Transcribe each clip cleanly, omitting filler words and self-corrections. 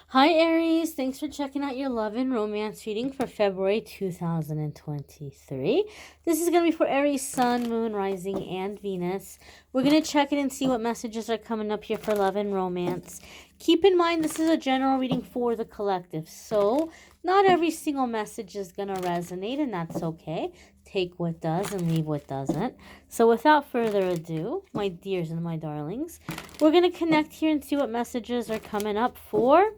Hi, Aries. Thanks for checking out your love and romance reading for February 2023. This is going to be for Aries, Sun, Moon, Rising, and Venus. We're going to check it and see what messages are coming up here for love and romance. Keep in mind, this is a general reading for the collective, so not every single message is going to resonate, and that's okay. Take what does and leave what doesn't. So without further ado, my dears and my darlings, we're going to connect here and see what messages are coming up for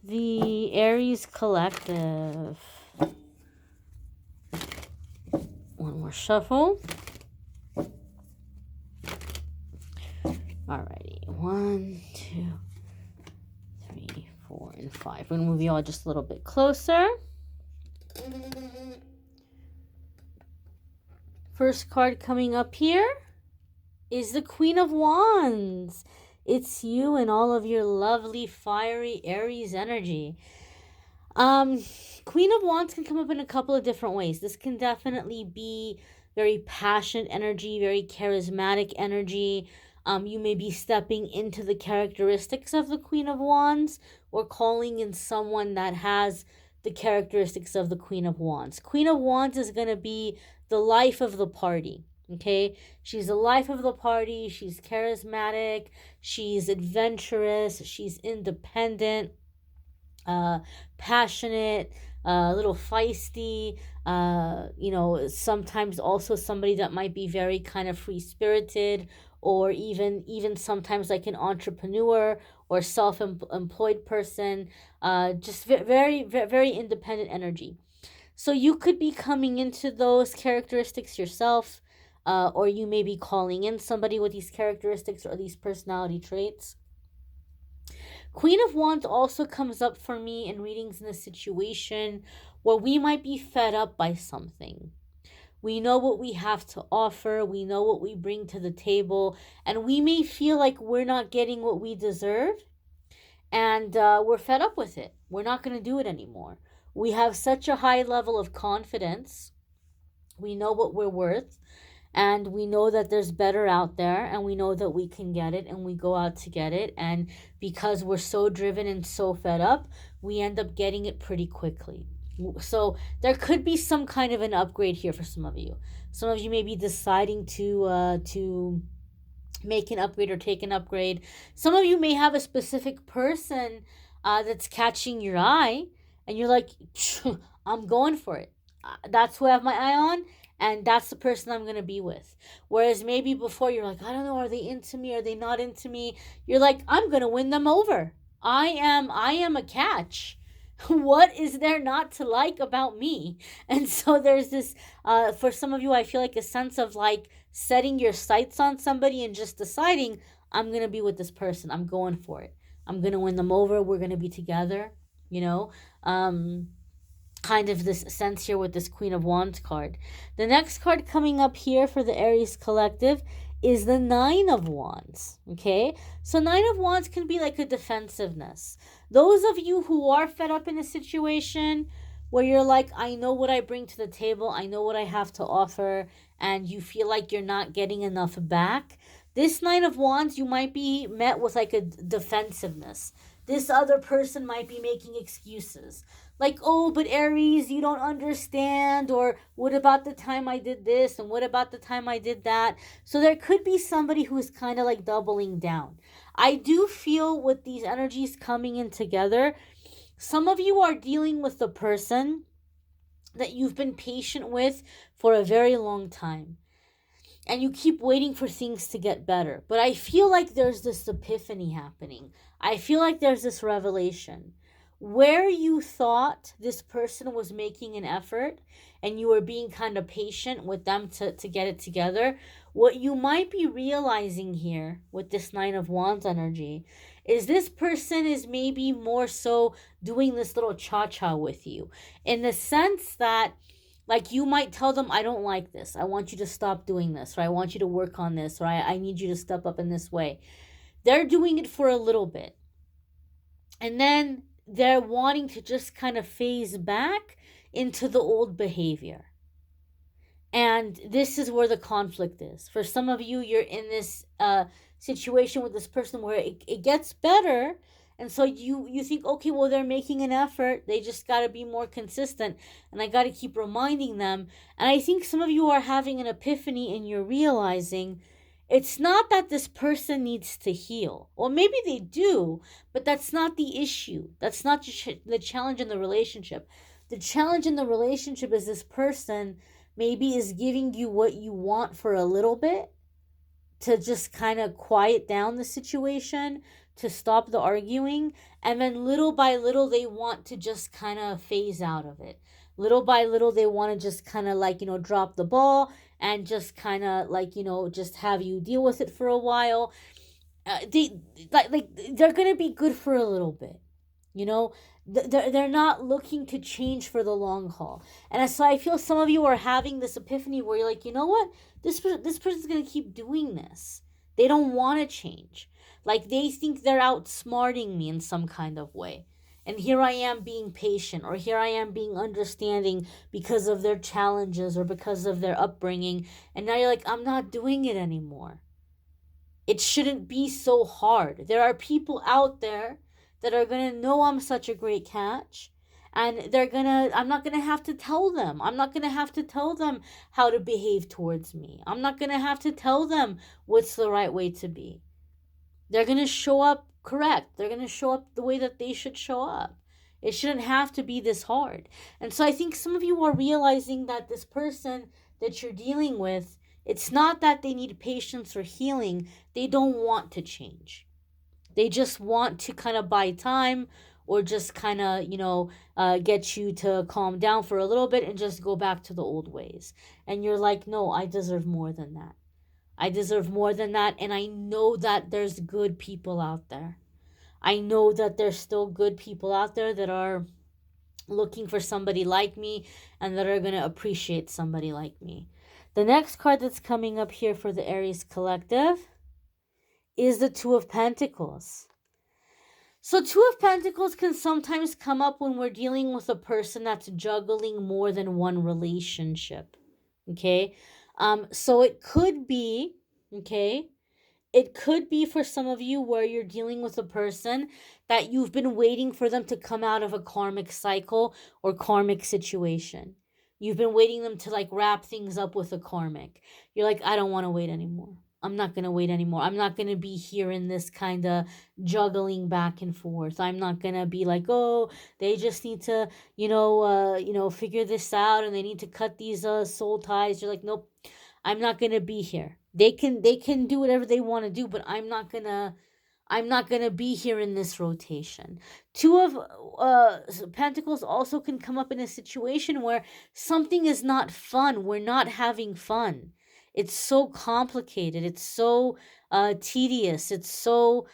the Aries collective. One more shuffle. Alrighty. 1, 2, 3, 4, and 5. We're going to move you all just a little bit closer. First card coming up here is the Queen of Wands. It's you and all of your lovely, fiery Aries energy. Queen of Wands can come up in a couple of different ways. This can definitely be very passionate energy, very charismatic energy. You may be stepping into the characteristics of the Queen of Wands or calling in someone that has the characteristics of the Queen of Wands. Queen of Wands is going to be the life of the party. Okay, she's the life of the party. She's charismatic. She's adventurous. She's independent. Passionate, a little feisty, sometimes also somebody that might be very kind of free-spirited, or even sometimes like an entrepreneur or self-employed person, just very, very, very independent energy. So you could be coming into those characteristics yourself, or you may be calling in somebody with these characteristics or these personality traits. Queen of Wands also comes up for me in readings in a situation where we might be fed up by something. We know what we have to offer, we know what we bring to the table, and we may feel like we're not getting what we deserve, and we're fed up with it. We're not going to do it anymore. We have such a high level of confidence. We know what we're worth, and we know that there's better out there, and we know that we can get it, and we go out to get it. And because we're so driven and so fed up, we end up getting it pretty quickly. So there could be some kind of an upgrade here for some of you. Some of you may be deciding to make an upgrade or take an upgrade. Some of you may have a specific person that's catching your eye, and you're like, I'm going for it. That's who I have my eye on, and that's the person I'm going to be with. Whereas maybe before you're like, I don't know, are they into me? Are they not into me? You're like, I'm going to win them over. I am a catch. What is there not to like about me? And so there's this, for some of you, I feel like a sense of like setting your sights on somebody and just deciding, I'm going to be with this person. I'm going for it. I'm going to win them over. We're going to be together, you know? Kind of this sense here with this Queen of Wands card. The next card coming up here for the Aries collective is the Nine of Wands. Okay, so Nine of Wands can be like a defensiveness. Those of you who are fed up in a situation where you're like, I know what I bring to the table, I know what I have to offer, and you feel like you're not getting enough back, this Nine of Wands, you might be met with like a defensiveness. This other person might be making excuses. Like, oh, but Aries, you don't understand. Or what about the time I did this? And what about the time I did that? So there could be somebody who is kind of like doubling down. I do feel with these energies coming in together, some of you are dealing with the person that you've been patient with for a very long time, and you keep waiting for things to get better. But I feel like there's this epiphany happening. I feel like there's this revelation. Where you thought this person was making an effort and you were being kind of patient with them to get it together, what you might be realizing here with this Nine of Wands energy is this person is maybe more so doing this little cha-cha with you, in the sense that like you might tell them, I don't like this. I want you to stop doing this, or I want you to work on this, or I need you to step up in this way. They're doing it for a little bit. And then they're wanting to just kind of phase back into the old behavior. And this is where the conflict is. For some of you, you're in this situation with this person where it gets better, And so you think, okay, well, they're making an effort. They just got to be more consistent. And I got to keep reminding them. And I think some of you are having an epiphany and you're realizing it's not that this person needs to heal. Or maybe they do, but that's not the issue. That's not the challenge in the relationship. The challenge in the relationship is this person maybe is giving you what you want for a little bit to just kind of quiet down the situation, to stop the arguing, and then little by little they want to just kind of phase out of it. Little by little they want to just kind of like, drop the ball and just kind of like, just have you deal with it for a while. They like they're going to be good for a little bit. You know, they're not looking to change for the long haul. And so I feel some of you are having this epiphany where you're like, you know what? This person's going to keep doing this. They don't want to change. Like they think they're outsmarting me in some kind of way. And here I am being patient, or here I am being understanding because of their challenges or because of their upbringing. And now you're like, I'm not doing it anymore. It shouldn't be so hard. There are people out there that are going to know I'm such a great catch. And I'm not going to have to tell them. I'm not going to have to tell them how to behave towards me. I'm not going to have to tell them what's the right way to be. They're going to show up correct. They're going to show up the way that they should show up. It shouldn't have to be this hard. And so I think some of you are realizing that this person that you're dealing with, it's not that they need patience or healing. They don't want to change. They just want to kind of buy time, or just kind of, get you to calm down for a little bit and just go back to the old ways. And you're like, no, I deserve more than that. I deserve more than that. And I know that there's good people out there. I know that there's still good people out there that are looking for somebody like me and that are going to appreciate somebody like me. The next card that's coming up here for the Aries collective is the Two of Pentacles. So Two of Pentacles can sometimes come up when we're dealing with a person that's juggling more than one relationship. Okay? So it could be, okay, it could be for some of you where you're dealing with a person that you've been waiting for them to come out of a karmic cycle or karmic situation. You've been waiting them to like wrap things up with a karmic. You're like, I don't want to wait anymore. I'm not going to wait anymore. I'm not going to be here in this kind of juggling back and forth. I'm not going to be like, oh, they just need to, figure this out and they need to cut these soul ties. You're like, nope, I'm not going to be here. They can do whatever they want to do, but I'm not going to be here in this rotation. Two of Pentacles also can come up in a situation where something is not fun. We're not having fun. It's so complicated. It's so tedious. It's so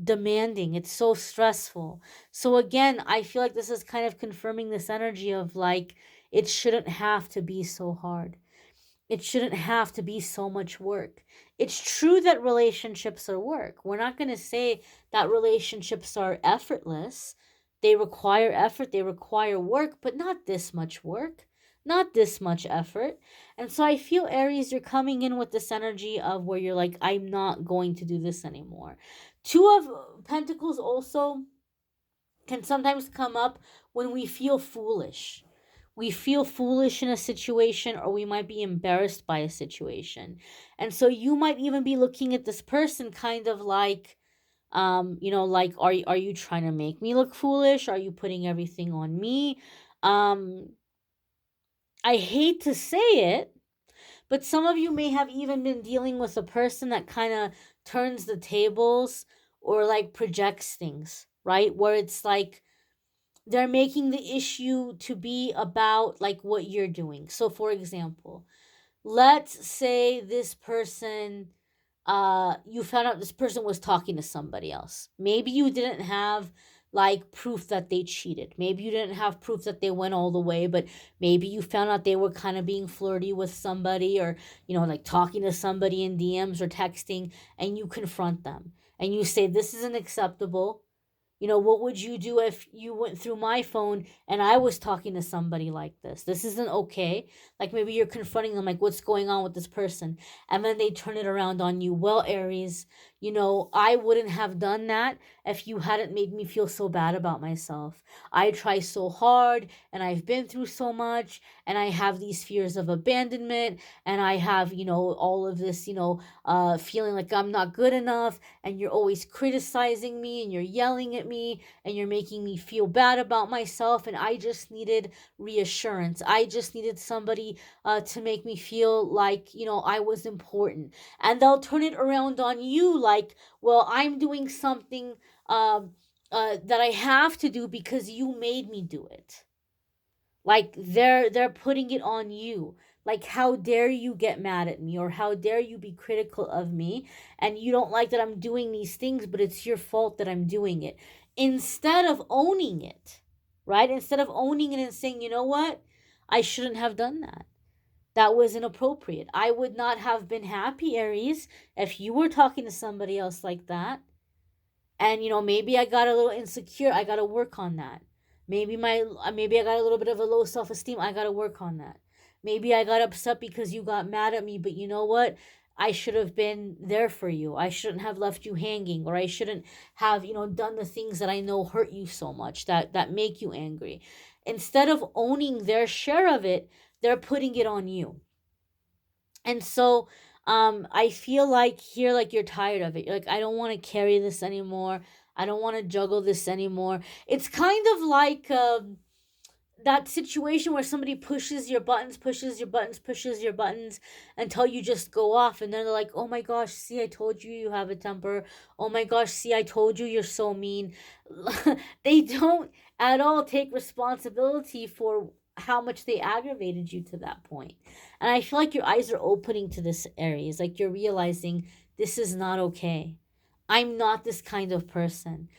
demanding. It's so stressful. So again, I feel like this is kind of confirming this energy of like, it shouldn't have to be so hard. It shouldn't have to be so much work. It's true that relationships are work. We're not going to say that relationships are effortless. They require effort, they require work, but not this much work, not this much effort. And so I feel, Aries, you're coming in with this energy of where you're like, I'm not going to do this anymore. Two of Pentacles also can sometimes come up when we feel foolish. We feel foolish in a situation, or we might be embarrassed by a situation. And so you might even be looking at this person kind of like, like, are you trying to make me look foolish? Are you putting everything on me? I hate to say it, but some of you may have even been dealing with a person that kind of turns the tables or like projects things, right? Where it's like, they're making the issue to be about like what you're doing. So for example, let's say this person, you found out this person was talking to somebody else. Maybe you didn't have like proof that they cheated. Maybe you didn't have proof that they went all the way, but maybe you found out they were kind of being flirty with somebody, or, like talking to somebody in DMs or texting, and you confront them and you say, this isn't acceptable. What would you do if you went through my phone and I was talking to somebody like this? This isn't okay. Like maybe you're confronting them, like, what's going on with this person? And then they turn it around on you. Well, Aries, I wouldn't have done that if you hadn't made me feel so bad about myself. I try so hard and I've been through so much and I have these fears of abandonment and I have, all of this, feeling like I'm not good enough and you're always criticizing me and you're yelling at me and you're making me feel bad about myself and I just needed reassurance. I just needed somebody to make me feel like, I was important. And they'll turn it around on you like, well, I'm doing something that I have to do because you made me do it. Like they're putting it on you. Like, how dare you get mad at me, or how dare you be critical of me, and you don't like that I'm doing these things, but it's your fault that I'm doing it. Instead of owning it, right? Instead of owning it and saying, you know what? I shouldn't have done that. That was inappropriate. I would not have been happy, Aries, if you were talking to somebody else like that. And maybe I got a little insecure. I got to work on that. Maybe I got a little bit of a low self-esteem. I got to work on that. Maybe I got upset because you got mad at me, but you know what? I should have been there for you. I shouldn't have left you hanging, or I shouldn't have, done the things that I know hurt you so much, that make you angry. Instead of owning their share of it, they're putting it on you. And so I feel like here, like, you're tired of it. You're like, I don't want to carry this anymore. I don't want to juggle this anymore. It's kind of like that situation where somebody pushes your buttons, pushes your buttons, pushes your buttons until you just go off. And then they're like, oh my gosh, see, I told you you have a temper. Oh my gosh, see, I told you you're so mean. They don't at all take responsibility for how much they aggravated you to that point. And I feel like your eyes are opening to this, Aries. Like, you're realizing this is not okay. I'm not this kind of person.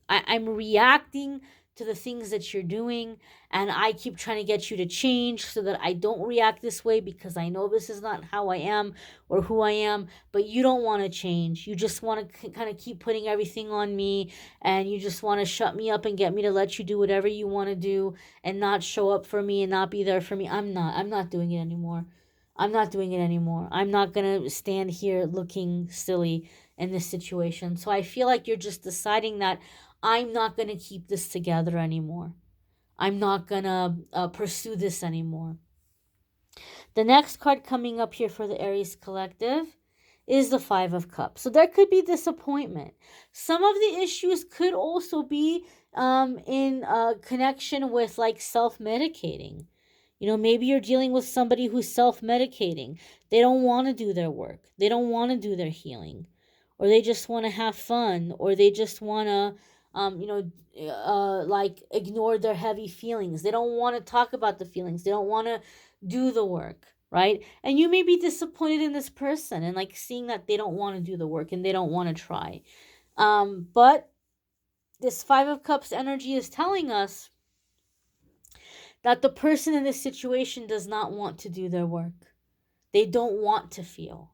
I'm reacting to the things that you're doing, and I keep trying to get you to change so that I don't react this way, because I know this is not how I am or who I am. But you don't want to change. You just want to kind of keep putting everything on me, and you just want to shut me up and get me to let you do whatever you want to do and not show up for me and not be there for me. I'm not doing it anymore. I'm not doing it anymore. I'm not going to stand here looking silly in this situation. So I feel like you're just deciding that I'm not going to keep this together anymore. I'm not going to pursue this anymore. The next card coming up here for the Aries collective is the Five of Cups. So there could be disappointment. Some of the issues could also be in connection with, like, self-medicating. Maybe you're dealing with somebody who's self-medicating. They don't want to do their work. They don't want to do their healing. Or they just want to have fun. Or they just want to, like, ignore their heavy feelings. They don't want to talk about the feelings. They don't want to do the work, right? And you may be disappointed in this person and, like, seeing that they don't want to do the work and they don't want to try. But this Five of Cups energy is telling us that the person in this situation does not want to do their work. They don't want to feel.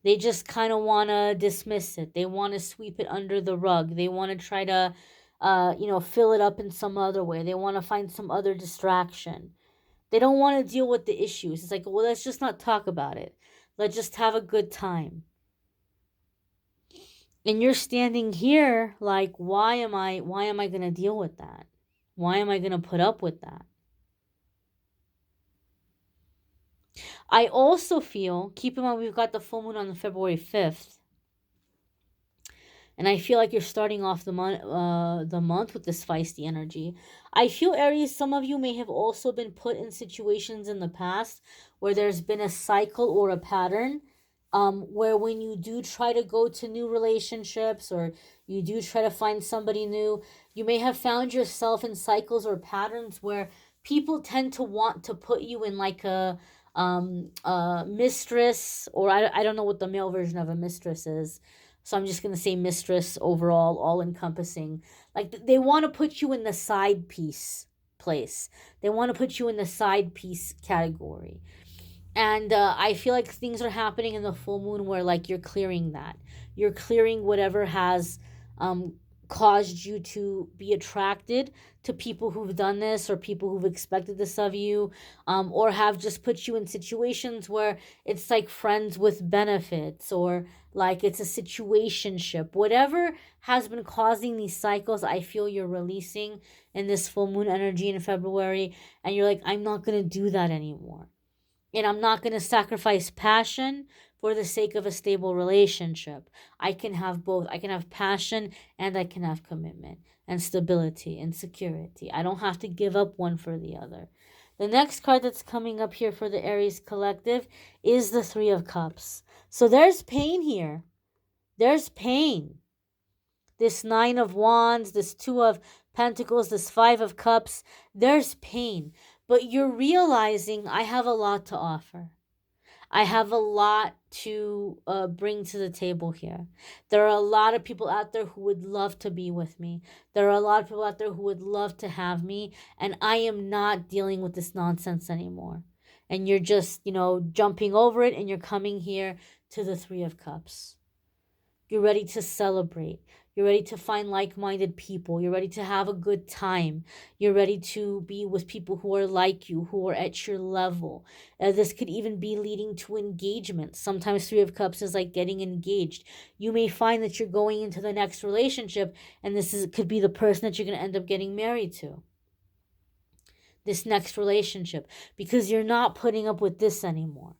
They just kind of want to dismiss it. They want to sweep it under the rug. They want to try to, fill it up in some other way. They want to find some other distraction. They don't want to deal with the issues. It's like, well, let's just not talk about it. Let's just have a good time. And you're standing here like, why am I going to deal with that? Why am I going to put up with that? I also feel, keep in mind, we've got the full moon on the February 5th. And I feel like you're starting off the month with this feisty energy. I feel, Aries, some of you may have also been put in situations in the past where there's been a cycle or a pattern, where when you do try to go to new relationships, or you do try to find somebody new, you may have found yourself in cycles or patterns where people tend to want to put you in, like, a mistress, or I don't know what the male version of a mistress is. So I'm just going to say mistress overall, all encompassing. Like, they want to put you in the side piece place. They want to put you in the side piece category. And I feel like things are happening in the full moon where, like, you're clearing that. You're clearing whatever has caused you to be attracted to people who've done this or people who've expected this of you, or have just put you in situations where it's like friends with benefits, or like it's a situationship. Whatever has been causing these cycles, I feel you're releasing in this full moon energy in February, and you're like, I'm not going to do that anymore. And I'm not going to sacrifice passion for the sake of a stable relationship. I can have both. I can have passion and I can have commitment and stability and security. I don't have to give up one for the other. The next card that's coming up here for the Aries collective is the Three of Cups. So there's pain here. There's pain. This Nine of Wands, this Two of Pentacles, this Five of Cups, there's pain. But you're realizing I have a lot to offer. I have a lot to bring to the table here. There are a lot of people out there who would love to be with me. There are a lot of people out there who would love to have me. And I am not dealing with this nonsense anymore. And you're just, jumping over it, and you're coming here to the Three of Cups. You're ready to celebrate. You're ready to find like-minded people. You're ready to have a good time. You're ready to be with people who are like you, who are at your level. This could even be leading to engagement. Sometimes Three of Cups is like getting engaged. You may find that you're going into the next relationship, and could be the person that you're going to end up getting married to. This next relationship. Because you're not putting up with this anymore.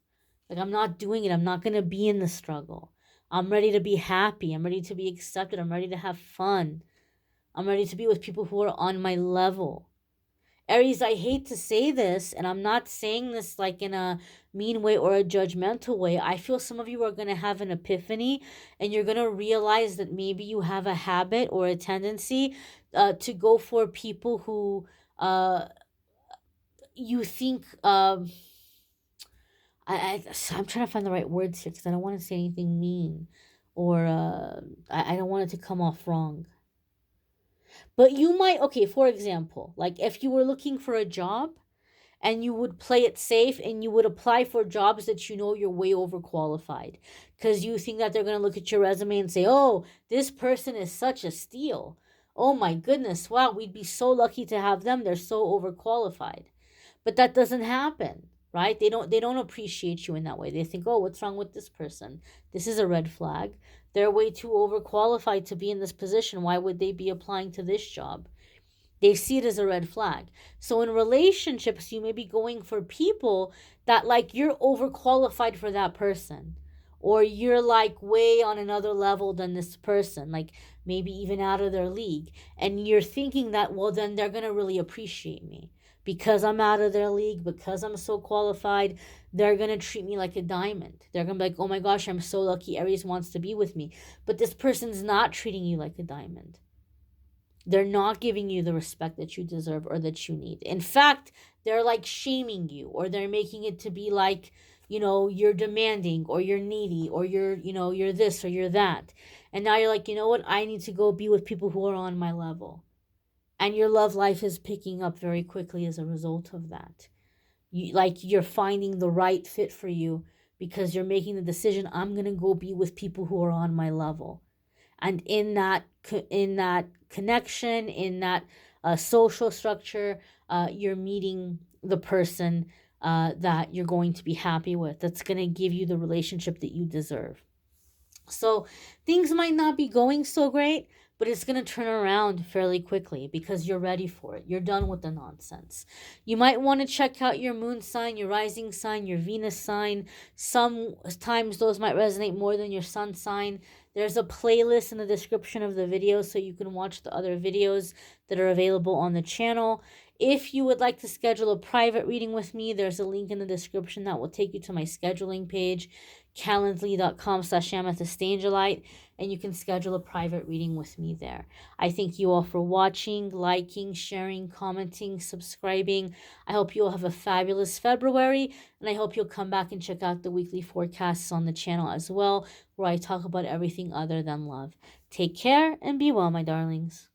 Like, I'm not doing it. I'm not going to be in the struggle. I'm ready to be happy. I'm ready to be accepted. I'm ready to have fun. I'm ready to be with people who are on my level. Aries, I hate to say this, and I'm not saying this like in a mean way or a judgmental way. I feel some of you are going to have an epiphany, and you're going to realize that maybe you have a habit or a tendency to go for people who you think... I'm trying to find the right words here because I don't want to say anything mean, or I don't want it to come off wrong. But you might, okay, for example, like if you were looking for a job and you would play it safe and you would apply for jobs that you know you're way overqualified because you think that they're going to look at your resume and say, oh, this person is such a steal. Oh my goodness, wow, we'd be so lucky to have them. They're so overqualified. But that doesn't happen. Right? They don't appreciate you in that way. They think, oh, what's wrong with this person? This is a red flag. They're way too overqualified to be in this position. Why would they be applying to this job? They see it as a red flag. So in relationships, you may be going for people that like you're overqualified for that person. Or you're like way on another level than this person, like maybe even out of their league. And you're thinking that, well, then they're going to really appreciate me. Because I'm out of their league, because I'm so qualified, they're going to treat me like a diamond. They're going to be like, oh my gosh, I'm so lucky Aries wants to be with me. But this person's not treating you like a diamond. They're not giving you the respect that you deserve or that you need. In fact, they're like shaming you, or they're making it to be like, you're demanding, or you're needy, or you're this or you're that. And now you're like, you know what? I need to go be with people who are on my level. And your love life is picking up very quickly as a result of that. You're finding the right fit for you because you're making the decision, I'm going to go be with people who are on my level. And in that connection, in that social structure, you're meeting the person that you're going to be happy with, that's going to give you the relationship that you deserve. So things might not be going so great, but it's going to turn around fairly quickly because you're ready for it. You're done with the nonsense. You might want to check out your moon sign, your rising sign, your Venus sign. Sometimes those might resonate more than your sun sign. There's a playlist in the description of the video so you can watch the other videos that are available on the channel. If you would like to schedule a private reading with me, there's a link in the description that will take you to my scheduling page, calendly.com/amethystangelite, and you can schedule a private reading with me there. I thank you all for watching, liking, sharing, commenting, subscribing. I hope you all have a fabulous February, and I hope you'll come back and check out the weekly forecasts on the channel as well, where I talk about everything other than love. Take care and be well, my darlings.